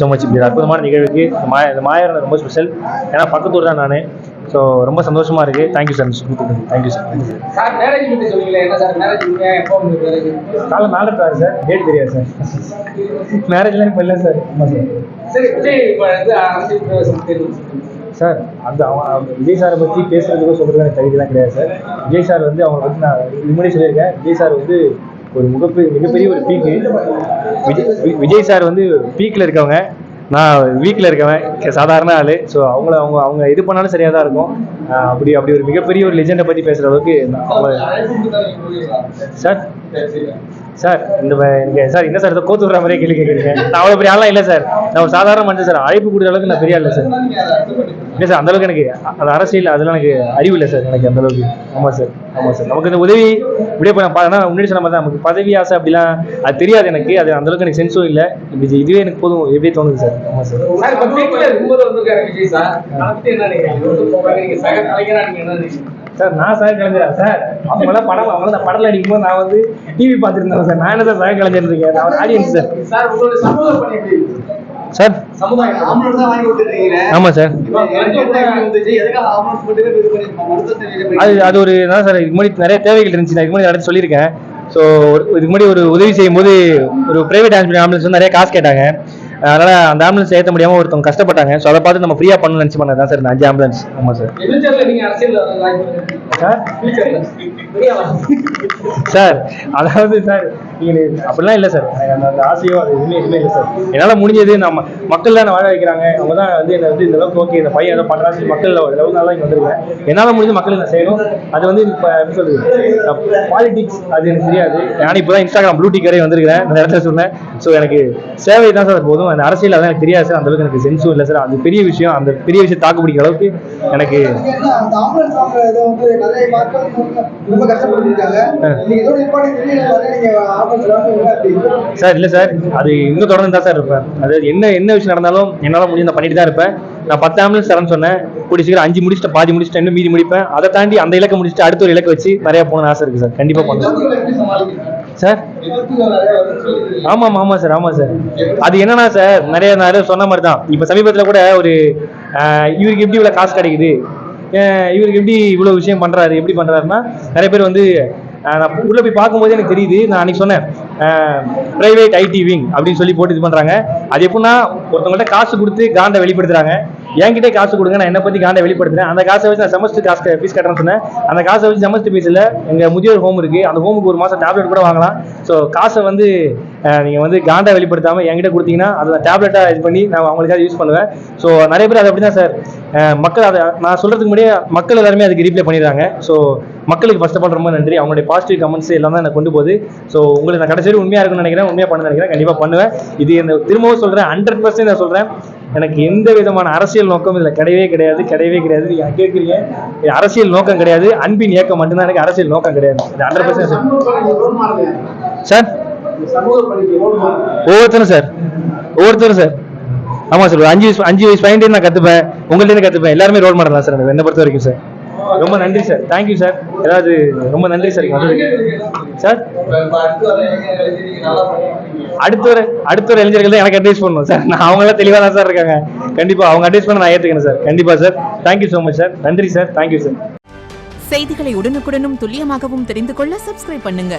So much இப்படி அற்புதமான நிகழ்வுக்கு இந்த மாயவரம் ரொம்ப ஸ்பெஷல். ஏன்னா பக்கத்தூர் தான் நான். ஸோ ரொம்ப சந்தோஷமா இருக்கு. Thank you sir. Thank you sir. காலை நாலு சார் டேட் தெரியாது சார். மேரேஜ்லாம் இப்போ இல்லை சார். ஆமாம் சார். அந்த விஜய் சாரை பற்றி பேசுறதுக்கோ சொல்றது எனக்கு தகுதிலாம் கிடையாது சார். விஜய் சார் வந்து அவங்க பற்றி நான் முன்னாடி சொல்லியிருக்கேன். விஜய் சார் வந்து ஒரு மிகப்பெரிய ஒரு பீக்கு. விஜய் சார் வந்து பீக்கில் இருக்கவங்க, நான் வீக்கில் இருக்கவன் சாதாரண ஆள். ஸோ அவங்க இது பண்ணாலும் சரியாக தான் இருக்கும். அப்படி ஒரு மிகப்பெரிய ஒரு லெஜெண்டை பற்றி பேசுகிற அளவுக்கு சார் சார் சார் என்ன சார் இதை கோத்து விடுற மாதிரியே கேள்வி கேட்குறீங்க. நான் அவ்வளோ பெரிய ஆளாம் இல்லை சார். நான் ஒரு சாதாரண மனுஷன் சார். அழைப்பு கொடுக்குற அளவுக்கு நான் பெரிய இல்லை சார். இல்லை சார், அந்தளவுக்கு எனக்கு அந்த அரசியல் அதெல்லாம் எனக்கு அறிவு இல்லை சார். எனக்கு அந்தளவுக்கு. ஆமாம் சார். நமக்கு இந்த உதவி இப்படியே முன்னாடி சொன்ன மாதிரி தான் நமக்கு பதவி ஆசை அப்படிலாம் அது தெரியாது எனக்கு. அது அந்தளவுக்கு எனக்கு சென்ஸும் இல்லை. இதுவே எனக்கு போதும் எப்படியே தோணுது சார். ஆமாம் சார். சார் நான் சக கலைஞரா சார்? அவங்களாம் நான் படத்தில் அடிக்கும்போது நான் வந்து டிவி பார்த்துருந்தேன் சார். நான் என்ன சார் சக கலைஞர் இருக்கேன்? நான் ஒரு ஆடியன்ஸ் சார். சார் ஆமா சார். அது ஒரு தான் சார். இதுக்கு முன்னாடி நிறைய தேவைகள் இருந்துச்சு. நான் இதுக்கு முன்னாடி அடுத்து சொல்லியிருக்கேன். ஸோ இதுக்கு முன்னாடி ஒரு உதவி செய்யும் போது ஒரு பிரைவேட் ஆம்புலன்ஸ் வந்து நிறைய காசு கேட்டாங்க. அதனால அந்த ஆம்புலன்ஸ் ஏற்ற முடியாமல் ஒருத்தவங்க கஷ்டப்பட்டாங்க. ஸோ அதை பார்த்து நம்ம ஃப்ரீயாக பண்ணணும்னு நினச்சி பண்ணதான் சார் இந்த 5 ஆம்புலன்ஸ். ஆமாம் சார். சார் அதாவது சார் நீங்கள் அப்படிலாம் இல்லை சார். அந்த ஆசையோ அது எதுவுமே இல்லை சார். என்னால் முடிஞ்சது நம்ம மக்கள் தான் வாழ வைக்கிறாங்க. அவங்க தான் வந்து என்னை வந்து இந்த அளவுக்கு ஓகே இந்த பையன் ஏதோ பண்ணுறாங்க மக்கள் அளவுக்கு நல்லா இங்கே வந்துருக்கேன். என்னால் முடிஞ்சது மக்கள் நான் செய்யணும். அது வந்து இப்போ எப்படி சொல்றது பாலிடிக்ஸ் அது எனக்கு தெரியாது. நான் இப்போ தான் இன்ஸ்டாகிராம் ப்ளூ டிக்கரே வந்திருக்கிறேன். அந்த இடத்துல சொன்னேன். ஸோ எனக்கு சேவை தான் சார் போதும். அந்த அரசியல் அதான் எனக்கு தெரியாது சார். அந்த அளவுக்கு எனக்கு சென்ஸும் இல்லை சார். அது பெரிய விஷயம். அந்த பெரிய விஷயம் தாக்கு பிடிக்கிற அளவுக்கு எனக்கு சார் இல்லை சார். அது இன்னும் தொடர்ந்து தான் சார் இருப்பேன். அது என்ன விஷயம் நடந்தாலும் என்னால் முடிஞ்சு நான் பண்ணிட்டு தான் இருப்பேன். நான் 10 ஆம்புலன்ஸ் தரேன்னு சொன்னேன். கூடிய சீக்கிரம் 5 முடிச்சுட்டு பாதி முடிச்சுட்டு இன்னும் மீதி முடிப்பேன். அதை தாண்டி அந்த இலக்கை முடிச்சுட்டு அடுத்த ஒரு இலக்கை வச்சு நிறைய போகணும்னு ஆசை இருக்கு சார். கண்டிப்பாக பண்ணுவேன் சார். ஆமாம் சார். ஆமாம் சார். அது என்னன்னா சார் நிறைய சொன்ன மாதிரி தான். இப்போ சமீபத்தில் கூட ஒரு இவருக்கு எப்படி இவ்வளோ காசு கிடைக்குது, இவருக்கு எப்படி இவ்வளோ விஷயம் பண்ணுறாரு, எப்படி பண்ணுறாருன்னா நிறைய பேர் வந்து நான் உள்ளே போய் பார்க்கும்போது எனக்கு தெரியுது. நான் அன்றைக்கி சொன்னேன் ப்ரைவேட் ஐடி விங் அப்படின்னு சொல்லி போட்டு இது பண்ணுறாங்க. அது எப்படின்னா ஒருத்தவங்கள்ட்ட காசு கொடுத்து காண்டை வெளிப்படுத்துகிறாங்க. என்கிட்டே காசு கொடுங்க, நான் என்னை பற்றி காண்டை வெளிப்படுத்துறேன். அந்த காசை வச்சு நான் செமஸ்டர் ஃபீஸ் கட்டுறேன்னு சொன்னேன். அந்த காசை வச்சு செமஸ்டர் ஃபீஸில் எங்கள் முதியோர் ஹோம் இருக்குது. அந்த ஹோமுக்கு ஒரு மாதம் டேப்லெட் கூட வாங்கலாம். ஸோ காசை வந்து நீங்கள் வந்து காண்டை வெளிப்படுத்தாமல் என்கிட்ட கொடுத்தீங்கன்னா அதை டேப்லெட்டாக இது பண்ணி நான் அவங்களுக்காக யூஸ் பண்ணுவேன். ஸோ நிறைய பேர் அது அப்படி தான் சார். மக்கள் அதை நான் சொல்கிறதுக்கு முன்னாடியே மக்கள் எல்லாருமே அதுக்கு ரீப்ளை பண்ணிடுறாங்க. ஸோ மக்களுக்கு ஃபர்ஸ்ட் ஆஃப் ஆல் ரொம்ப நன்றி. அவங்களுடைய பாசிட்டிவ் கமெண்ட்ஸ் எல்லாம் தான் எனக்கு கொண்டு போகுது. ஸோ உங்களுக்கு நான் கடைசி உண்மையாக இருக்குன்னு நினைக்கிறேன். உண்மையாக பண்ண நினைக்கிறேன். கண்டிப்பாக பண்ணுவேன். இது இந்த திரும்பவும் சொல்கிறேன், 100% நான் சொல்கிறேன். எனக்கு எந்த விதமான அரசியல் நோக்கம் இதில் கிடையவே கிடையாது. நீங்கள் கேட்குறீங்க, அரசியல் நோக்கம் கிடையாது. அன்பின் இயக்கம் மட்டும்தான். எனக்கு அரசியல் நோக்கம் கிடையாது. 100% சார். ஒவ்வொருத்தரும் சார். ஆமாம் சார். 5 வயசு பையன் நான் கற்றுப்பேன். உங்கள்கிட்ட கற்றுப்பேன். எல்லாருமே ரோல் மாடல் தான் சார் என்னை பொறுத்த வரைக்கும் சார். ரொம்ப நன்றி சார். Thank you sir. ஏதாவது ரொம்ப நன்றி சார். சார் அடுத்த ஒரு இளைஞர்கள் தான் எனக்கு அட்வைஸ் பண்ணணும் சார். நான் அவங்களாம் தெளிவாக தான் சார் இருக்காங்க. கண்டிப்பாக அவங்க அட்வைஸ் பண்ண நான் ஏற்றுக்கணும் சார். கண்டிப்பாக sir. Thank you so much sir. நன்றி சார். Thank you sir. செய்திகளை உடனுக்குடனும் துல்லியமாகவும் தெரிந்து கொள்ள சப்ஸ்கிரைப் பண்ணுங்க.